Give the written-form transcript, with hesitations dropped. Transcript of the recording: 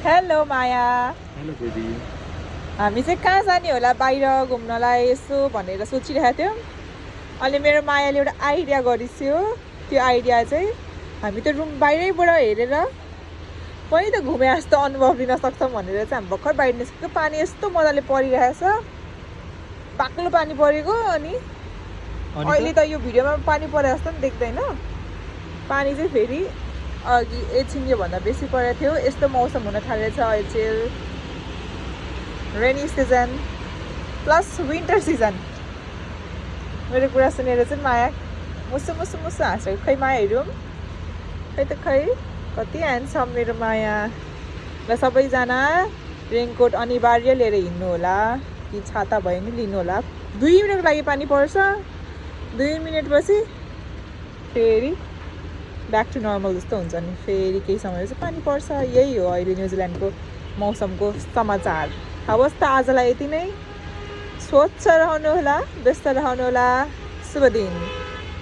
Hello माया। Hello दिदी। हामी चाहिँ कहाँ जाने होला बाहिर घुम्नलाई यसो भनेर सोचिरहेको थियौँ। अहिले मेरो मायाले एउटा आइडिया गरिस्यो। त्यो आइडिया चाहिँ हामी त रुम बाहिरैबाट हेरेर पनि त घुमे जस्तो अनुभव लिन सक्छौँ भनेर चाहिँ हामी भर्खर बाहिर निस्केको। पानी यस्तो मजाले परिरहेछ, बाक्लो पानी परेको। अनि अहिले त यो भिडियोमा पानी परे जस्तो पनि देख्दैन। पानी चाहिँ फेरि अघि एकछिन योभन्दा बेसी परेको थियो। यस्तो मौसम हुन थालेछ अहिले चाहिँ rainy season plus winter season. मेरो कुरा सुनेर चाहिँ माया मुसु मुसु मुसु हाँसेको। खै माया हेरौँ, खै त खै कति ह्यान्डसम मेरो माया। र सबैजना रेनकोट अनिवार्य लिएर हिँड्नु होला, कि छाता भयो नि लिनु होला। 2 मिनटको लागि पानी पर्छ, 2 मिनटपछि फेरि ब्याक टु नर्मल जस्तो हुन्छ। नि फेरि केही समयपछि पानी पर्छ। यही हो अहिले न्युजिल्यान्डको मौसमको समाचार। हवस् त आजलाई यति नै। स्वच्छ रहनुहोला, व्यस्त रहनुहोला। शुभ दिन।